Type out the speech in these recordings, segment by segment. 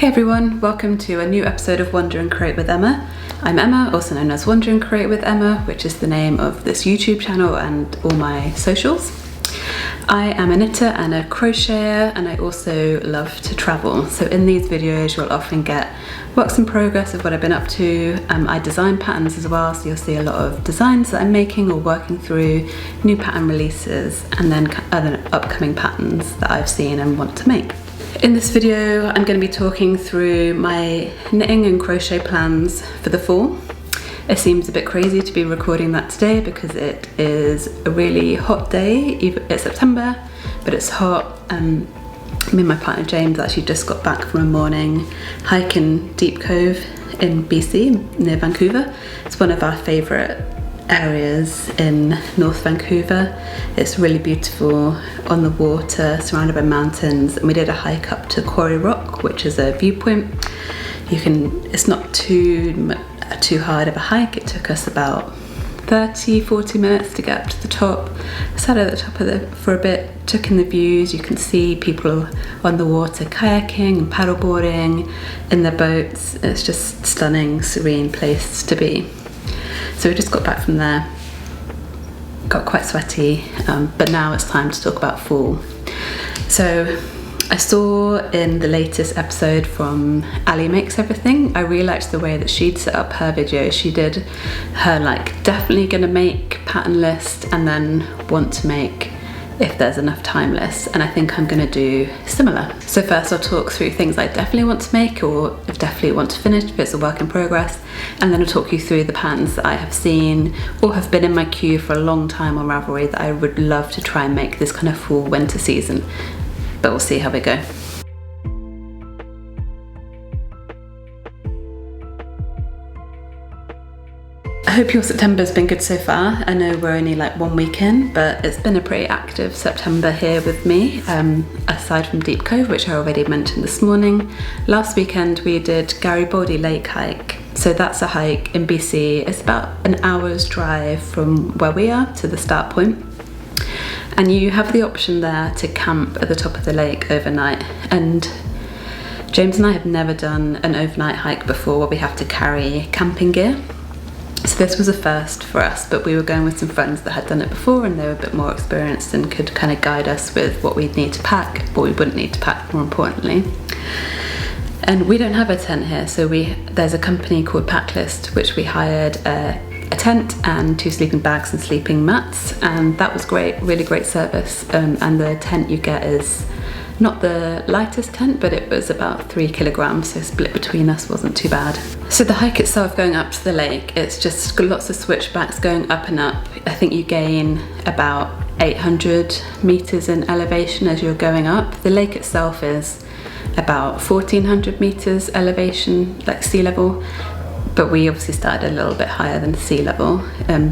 Hey everyone, welcome to a new episode of Wander and Create with Emma. I'm Emma, also known as Wander and Create with Emma, which is the name of this YouTube channel and all my socials. I am a knitter and a crocheter, and I also love to travel. So in these videos you'll often get works in progress of what I've been up to. I design patterns as well, so you'll see a lot of designs that I'm making or working through, new pattern releases, and then other upcoming patterns that I've seen and want to make. In this video I'm going to be talking through my knitting and crochet plans for the fall. It seems a bit crazy to be recording that today because it is a really hot day. It's September, but it's hot. Me and my partner James actually just got back from a morning hike in Deep Cove in BC near Vancouver. It's one of our favourite areas in North Vancouver. It's really beautiful on the water, surrounded by mountains, and we did a hike up to Quarry Rock, which is a viewpoint. It's not too hard of a hike. It took us about 30-40 minutes to get up to the top. I sat at the top of it for a bit, took in the views. You can see people on the water kayaking and paddleboarding in their boats. It's just stunning, serene place to be. So we just got back from there, got quite sweaty, but now it's time to talk about fall. So I saw in the latest episode from Ali Makes Everything, I really liked the way that she'd set up her video. She did her definitely gonna make pattern list and then want to make if there's enough time list, and I think I'm gonna do similar. So first I'll talk through things I definitely want to make or definitely want to finish if it's a work in progress, and then I'll talk you through the patterns that I have seen or have been in my queue for a long time on Ravelry that I would love to try and make this kind of fall winter season, but we'll see how we go. I hope your September's been good so far. I know we're only one week in, but it's been a pretty active September here with me, aside from Deep Cove, which I already mentioned this morning. Last weekend we did Garibaldi Lake hike. So that's a hike in BC. It's about an hour's drive from where we are to the start point. And you have the option there to camp at the top of the lake overnight. And James and I have never done an overnight hike before where we have to carry camping gear. So this was a first for us, but we were going with some friends that had done it before and they were a bit more experienced and could kind of guide us with what we'd need to pack, what we wouldn't need to pack, more importantly. And we don't have a tent here, so there's a company called PetiteKnit which we hired a tent and 2 sleeping bags and sleeping mats, and that was great, really great service. And the tent you get is not the lightest tent, but it was about 3 kilograms, so split between us wasn't too bad. So the hike itself going up to the lake, it's just lots of switchbacks going up and up. I think you gain about 800 meters in elevation as you're going up. The lake itself is about 1400 meters elevation, sea level, but we obviously started a little bit higher than sea level.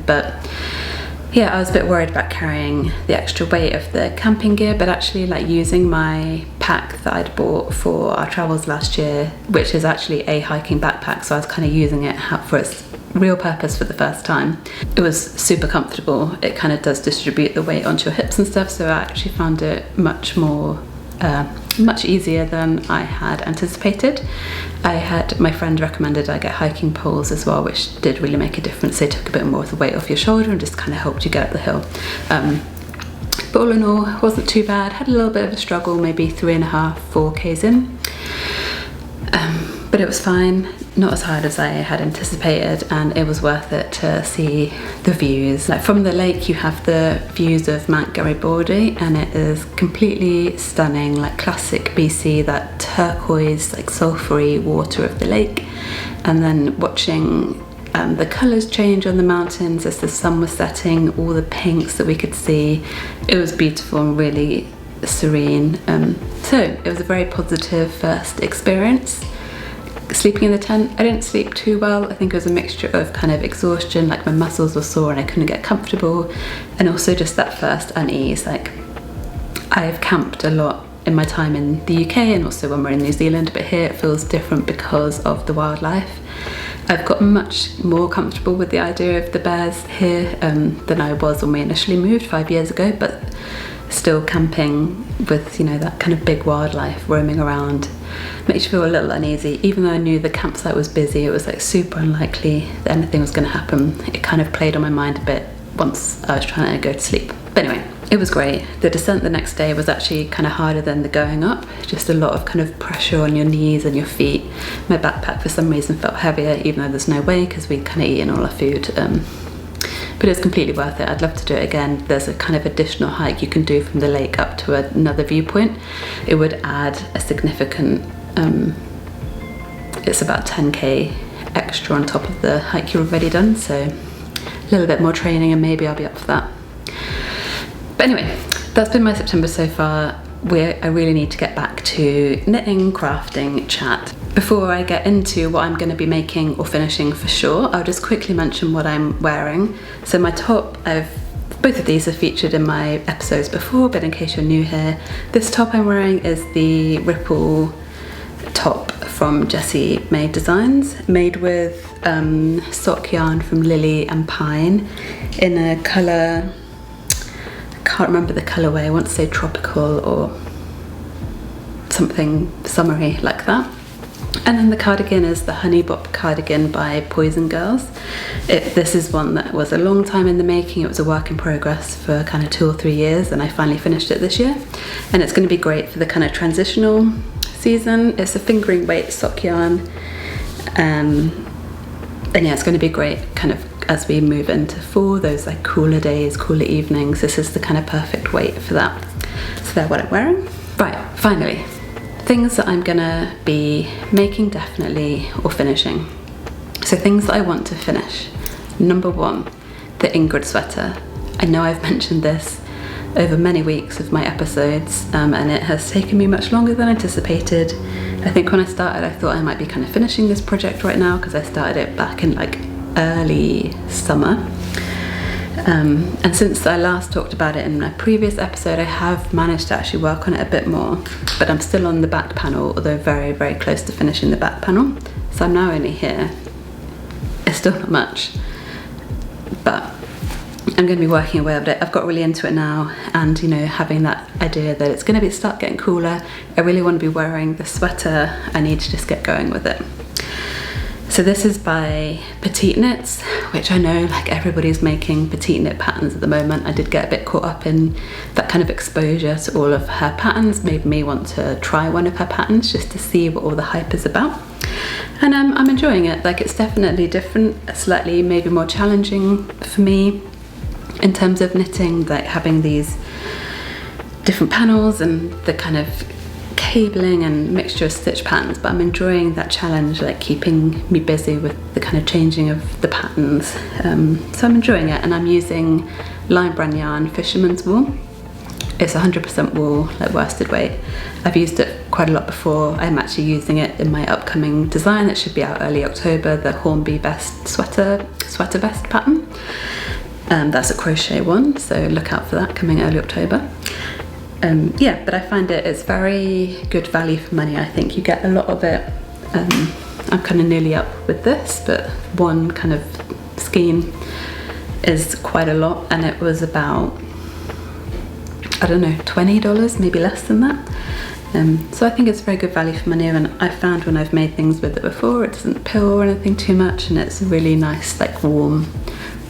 But yeah, I was a bit worried about carrying the extra weight of the camping gear, but actually using my pack that I'd bought for our travels last year, which is actually a hiking backpack, so I was kind of using it for its real purpose for the first time. It was super comfortable. It kind of does distribute the weight onto your hips and stuff, so I actually found it much easier than I had anticipated. My friend recommended I get hiking poles as well, which did really make a difference. They took a bit more of the weight off your shoulder and just kind of helped you get up the hill. But all in all, it wasn't too bad. Had a little bit of a struggle, maybe 3.5-4 k's in. But it was fine, not as hard as I had anticipated, and it was worth it to see the views. From the lake you have the views of Mount Garibaldi, and it is completely stunning, classic BC, that turquoise, sulphury water of the lake, and then watching the colours change on the mountains as the sun was setting, all the pinks that we could see. It was beautiful and really serene. So it was a very positive first experience. Sleeping in the tent, I didn't sleep too well. I think it was a mixture of kind of exhaustion, my muscles were sore and I couldn't get comfortable, and also just that first unease. I've camped a lot in my time in the UK and also when we're in New Zealand, but here it feels different because of the wildlife. I've got much more comfortable with the idea of the bears here than I was when we initially moved 5 years ago, but still camping with, you know, that kind of big wildlife roaming around makes you feel a little uneasy. Even though I knew the campsite was busy, it was like super unlikely that anything was going to happen. It kind of played on my mind a bit once I was trying to go to sleep. But anyway, it was great. The descent the next day was actually kind of harder than the going up. Just a lot of kind of pressure on your knees and your feet. My backpack for some reason felt heavier, even though there's no way because we'd kind of eaten all our food. But it was completely worth it. I'd love to do it again. There's a kind of additional hike you can do from the lake up to another viewpoint. It would add a significant, it's about 10k extra on top of the hike you've already done, so a little bit more training and maybe I'll be up for that. But anyway, that's been my September so far. I really need to get back to knitting, crafting, chat. Before I get into what I'm going to be making or finishing for sure, I'll just quickly mention what I'm wearing. So my top, both of these are featured in my episodes before, but in case you're new here, this top I'm wearing is the Ripple top from Jessie Made Designs, made with sock yarn from Lily and Pine in a colour, I can't remember the colourway, I want to say tropical or something summery like that. And then the cardigan is the Honey Bop cardigan by Poison Girls. This is one that was a long time in the making. It was a work in progress for kind of 2 or 3 years, and I finally finished it this year. And it's going to be great for the kind of transitional season. It's a fingering weight sock yarn. And yeah, it's going to be great kind of as we move into fall, those like cooler days, cooler evenings. This is the kind of perfect weight for that. So they're what I'm wearing. Right, finally. Things that I'm gonna be making definitely or finishing. So things that I want to finish. Number 1, the Ingrid Sweater. I know I've mentioned this over many weeks of my episodes, and it has taken me much longer than anticipated. I think when I started I thought I might be kind of finishing this project right now because I started it back in like early summer. And since I last talked about it in a previous episode, I have managed to actually work on it a bit more, but I'm still on the back panel, although very, very close to finishing the back panel. So I'm now only here. It's still not much, but I'm going to be working away with it. I've got really into it now, and you know, having that idea that it's going to start getting cooler, I really want to be wearing the sweater. I need to just get going with it. So this is by PetiteKnit, which I know like everybody's making PetiteKnit patterns at the moment. I did get a bit caught up in that kind of exposure to all of her patterns, made me want to try one of her patterns just to see what all the hype is about. And I'm enjoying it. Like, it's definitely different, slightly maybe more challenging for me in terms of knitting, like having these different panels and the kind of cabling and mixture of stitch patterns, but I'm enjoying that challenge, like keeping me busy with the kind of changing of the patterns. So I'm enjoying it, and I'm using Lime Brand yarn Fisherman's Wool. It's 100% wool, like worsted weight. I've used it quite a lot before. I'm actually using it in my upcoming design that should be out early October, the Hornby Vest sweater vest pattern. That's a crochet one, so look out for that coming early October. Yeah, but I find it's very good value for money. I think you get a lot of it. I'm kind of nearly up with this, but one kind of skein is quite a lot, and it was about, I don't know, $20, maybe less than that. So I think it's very good value for money, and I found when I've made things with it before, it doesn't pill or anything too much, and it's a really nice, like warm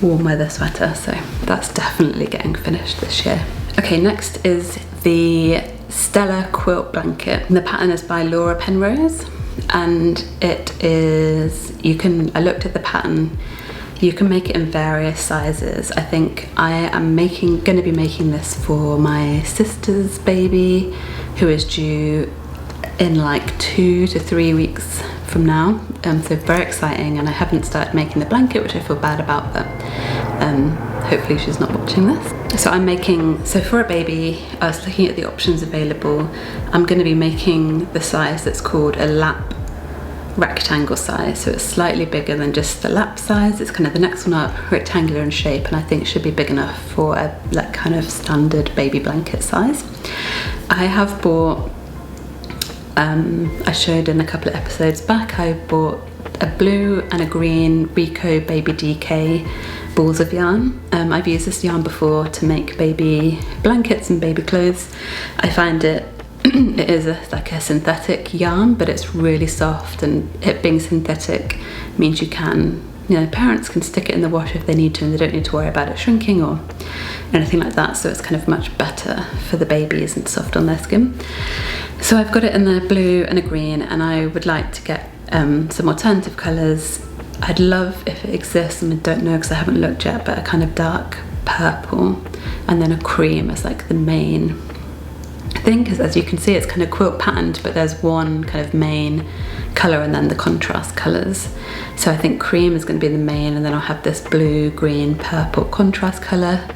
weather sweater. So that's definitely getting finished this year. Okay, next is the Stella quilt blanket. The pattern is by Laura Penrose, and it is, I looked at the pattern, you can make it in various sizes. I think I am going to be making this for my sister's baby, who is due in like 2 to 3 weeks from now. So very exciting, and I haven't started making the blanket, which I feel bad about, but hopefully she's not watching this. So so for a baby, I was looking at the options available. I'm going to be making the size that's called a lap rectangle size, so it's slightly bigger than just the lap size. It's kind of the next one up, rectangular in shape, and I think should be big enough for a like kind of standard baby blanket size. I have bought, I showed in a couple of episodes back, I bought a blue and a green Rico Baby DK balls of yarn. I've used this yarn before to make baby blankets and baby clothes. I find it is like a synthetic yarn, but it's really soft, and it being synthetic means parents can stick it in the wash if they need to, and they don't need to worry about it shrinking or anything like that, so it's kind of much better for the babies and soft on their skin. So I've got it in the blue and a green, and I would like to get some alternative colours. I'd love, if it exists, and I don't know because I haven't looked yet, but a kind of dark purple and then a cream as like the main thing, because as you can see it's kind of quilt patterned, but there's one kind of main colour and then the contrast colours. So I think cream is going to be the main, and then I'll have this blue, green, purple contrast colour.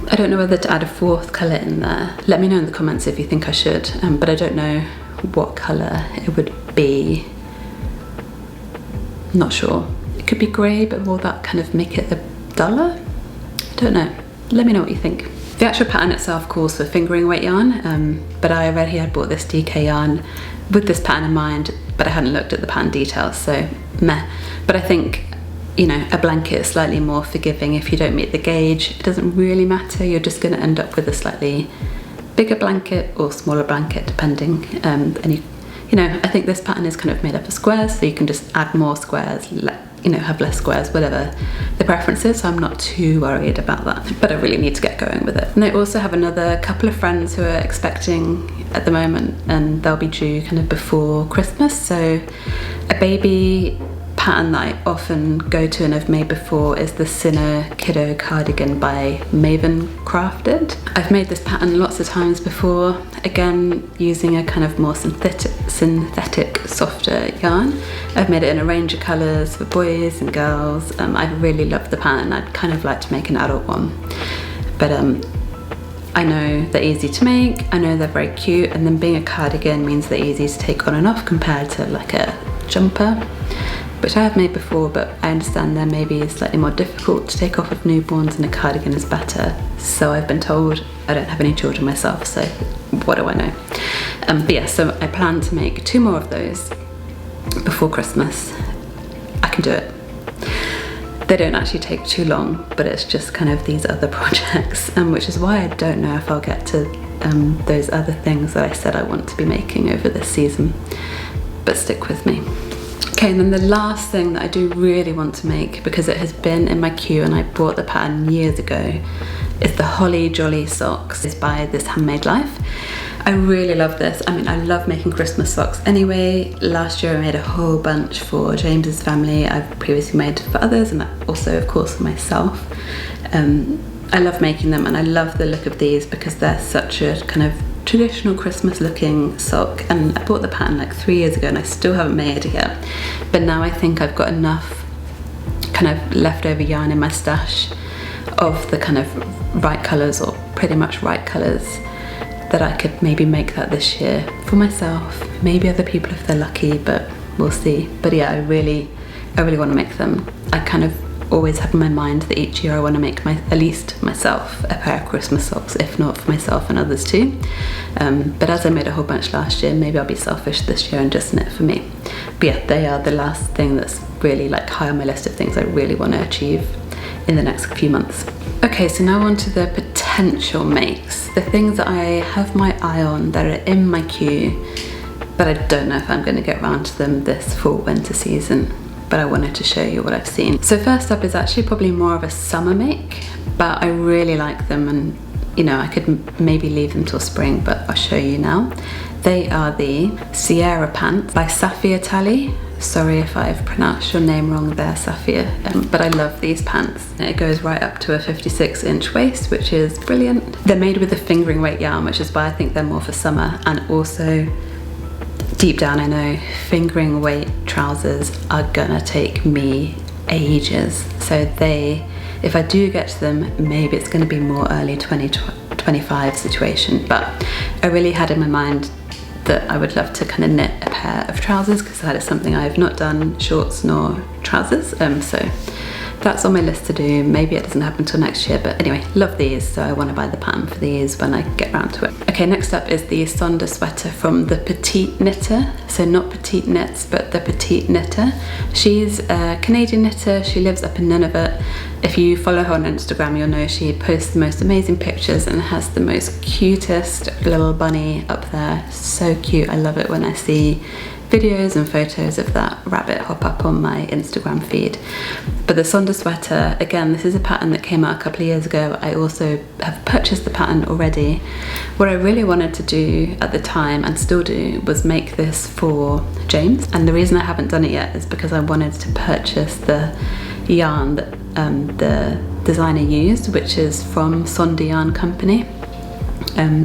I don't know whether to add a fourth colour in there. Let me know in the comments if you think I should, but I don't know what colour it would be. Not sure. It could be grey, but will that kind of make it a duller? I don't know. Let me know what you think. The actual pattern itself calls for fingering weight yarn, but I already had bought this DK yarn with this pattern in mind, but I hadn't looked at the pattern details, so meh. But I think, a blanket is slightly more forgiving if you don't meet the gauge. It doesn't really matter, you're just going to end up with a slightly bigger blanket or smaller blanket depending, and I think this pattern is kind of made up of squares, so you can just add more squares, have less squares, whatever the preference is, so I'm not too worried about that, but I really need to get going with it. And I also have another couple of friends who are expecting at the moment, and they'll be due kind of before Christmas, so a baby pattern that I often go to and have made before is the Cinna Kiddo cardigan by Maven crafted. I've made this pattern lots of times before, again using a kind of more synthetic softer yarn. I've made it in a range of colours for boys and girls. I really love the pattern. I'd kind of like to make an adult one, but I know they're easy to make, I know they're very cute, and then being a cardigan means they're easy to take on and off compared to like a jumper, which I have made before, but I understand they're maybe slightly more difficult to take off of newborns, and a cardigan is better. So I've been told. I don't have any children myself, so what do I know? But yeah, so I plan to make 2 more of those before Christmas. I can do it. They don't actually take too long, but it's just kind of these other projects, which is why I don't know if I'll get to those other things that I said I want to be making over this season, but stick with me. Okay, and then the last thing that I do really want to make, because it has been in my queue and I bought the pattern years ago, is the Holly Jolly socks. It's by This Handmade Life. I really love this. I mean, I love making Christmas socks anyway. Last year I made a whole bunch for James's family. I've previously made for others, and also of course for myself. I love making them, and I love the look of these because they're such a kind of traditional Christmas looking sock, and I bought the pattern like 3 years ago and I still haven't made it yet, but now I think I've got enough kind of leftover yarn in my stash of the kind of right colours, or pretty much right colours, that I could maybe make that this year for myself, maybe other people if they're lucky, but we'll see. But yeah, I really want to make them. I kind of always have in my mind that each year I want to make at least myself a pair of Christmas socks, if not for myself and others too. But as I made a whole bunch last year, maybe I'll be selfish this year and just knit for me. But yeah, they are the last thing that's really like high on my list of things I really want to achieve in the next few months. Okay, so now on to the potential makes, the things that I have my eye on that are in my queue, but I don't know if I'm going to get around to them this fall winter season. But I wanted to show you what I've seen. So first up is actually probably more of a summer make, but I really like them, and I could maybe leave them till spring, but I'll show you now. They are the Sierra Pant by Saffiyah Talley. Sorry if I've pronounced your name wrong there, Saffiyah, but I love these pants. It goes right up to a 56-inch waist, which is brilliant. They're made with a fingering weight yarn, which is why I think they're more for summer, and also deep down I know fingering weight trousers are gonna take me ages, so if I do get to them, maybe it's gonna be more early 2025 situation, but I really had in my mind that I would love to kind of knit a pair of trousers, because that is something I have not done, shorts nor trousers, so that's on my list to do. Maybe it doesn't happen until next year, but anyway, love these, so I want to buy the pattern for these when I get around to it. Okay, next up is the Sonder sweater from the Petite Knitter. So not Petite Knits, but the Petite Knitter. She's a Canadian knitter. She lives up in Nunavut. If you follow her on Instagram, you'll know she posts the most amazing pictures and has the most cutest little bunny up there. So cute. I love it when I see videos and photos of that rabbit hop up on my Instagram feed. But the Sonder sweater, again, this is a pattern that came out a couple of years ago. I also have purchased the pattern already. What I really wanted to do at the time, and still do, was make this for James. And the reason I haven't done it yet is because I wanted to purchase the yarn that the designer used, which is from Sonder Yarn Company.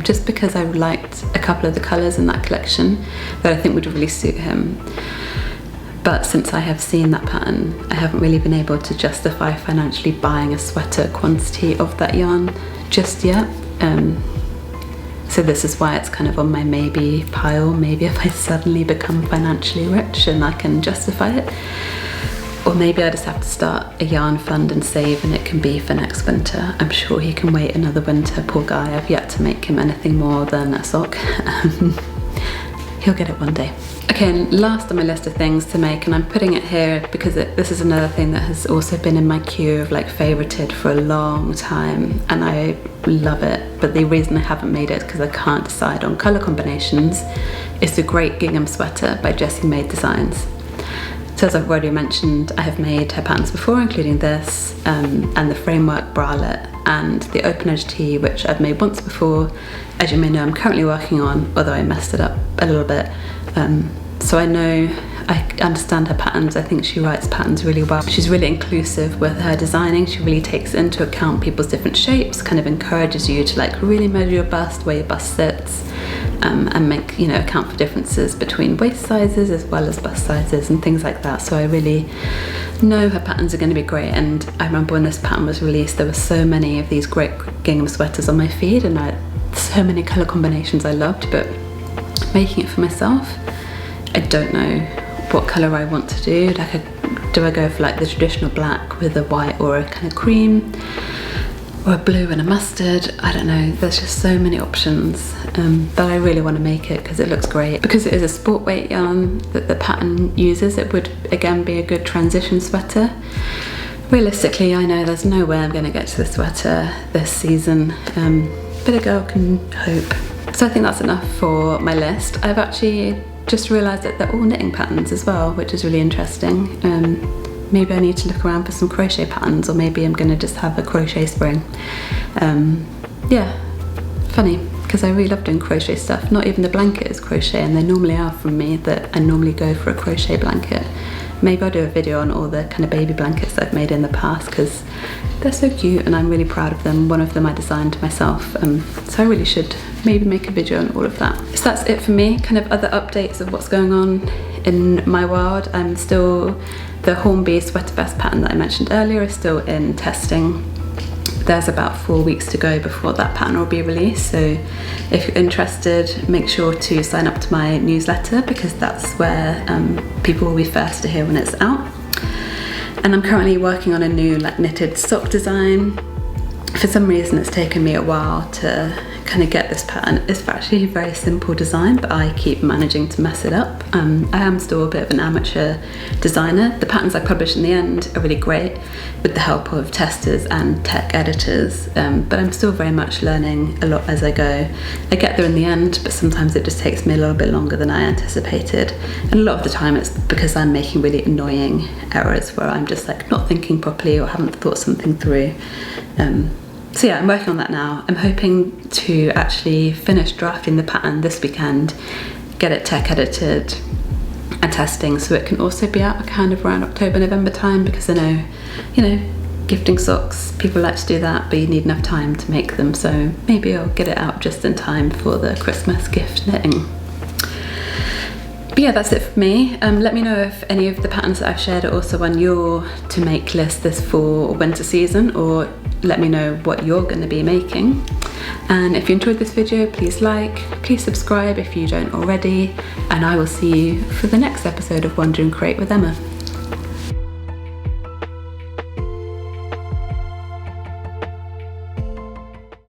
Just because I liked a couple of the colours in that collection that I think would really suit him. But since I have seen that pattern, I haven't really been able to justify financially buying a sweater quantity of that yarn just yet. So this is why it's kind of on my maybe pile. Maybe if I suddenly become financially rich and I can justify it. Or maybe I just have to start a yarn fund and save, and it can be for next winter. I'm sure he can wait another winter, poor guy. I've yet to make him anything more than a sock. He'll get it one day. Okay, and last on my list of things to make, and I'm putting it here because this is another thing that has also been in my queue of like favorited for a long time, and I love it. But the reason I haven't made it is because I can't decide on colour combinations. It's the Great Gingham Sweater by Jessie Made Designs. So as I've already mentioned, I have made her patterns before, including this, and the framework bralette, and the open edge tee, which I've made once before. As you may know, I'm currently working on, although I messed it up a little bit. So I understand her patterns. I think she writes patterns really well. She's really inclusive with her designing. She really takes into account people's different shapes, kind of encourages you to like really measure your bust, where your bust sits, and make, you know, account for differences between waist sizes as well as bust sizes and things like that. So I really know her patterns are going to be great. And I remember when this pattern was released, there were so many of these great gingham sweaters on my feed, and so many colour combinations I loved, but making it for myself, I don't know what colour I want to do. Like, do I go for like the traditional black with a white or a kind of cream, or a blue and a mustard? I don't know, there's just so many options, but I really want to make it because it looks great. Because it is a sport weight yarn that the pattern uses, it would again be a good transition sweater. Realistically, I know there's no way I'm going to get to the sweater this season, but a girl can hope. So I think that's enough for my list. I've actually just realised that they're all knitting patterns as well, which is really interesting. Maybe I need to look around for some crochet patterns, or maybe I'm going to just have a crochet spring. Yeah, funny, because I really love doing crochet stuff. Not even the blanket is crochet, and they normally are from me, that I normally go for a crochet blanket. Maybe I'll do a video on all the kind of baby blankets that I've made in the past, because they're so cute and I'm really proud of them. One of them I designed myself, so I really should maybe make a video on all of that. So that's it for me, kind of other updates of what's going on in my world. I'm still, the Hornby Sweater Vest pattern that I mentioned earlier is still in testing. There's about 4 weeks to go before that pattern will be released, so if you're interested, make sure to sign up to my newsletter, because that's where people will be first to hear when it's out. And I'm currently working on a new like knitted sock design. For some reason it's taken me a while to kind of get this pattern. It's actually a very simple design, but I keep managing to mess it up. I am still a bit of an amateur designer. The patterns I publish in the end are really great with the help of testers and tech editors, but I'm still very much learning a lot as I go. I get there in the end, but sometimes it just takes me a little bit longer than I anticipated. And a lot of the time it's because I'm making really annoying errors where I'm just like not thinking properly or haven't thought something through. So yeah, I'm working on that now. I'm hoping to actually finish drafting the pattern this weekend, get it tech edited and testing, so it can also be out kind of around October, November time, because I know, you know, gifting socks, people like to do that, but you need enough time to make them, so maybe I'll get it out just in time for the Christmas gift knitting. But yeah, that's it for me. Let me know if any of the patterns that I've shared are also on your to make list this fall or winter season, or let me know what you're going to be making. And if you enjoyed this video, please like, please subscribe if you don't already, and I will see you for the next episode of Wonder and Create with Emma.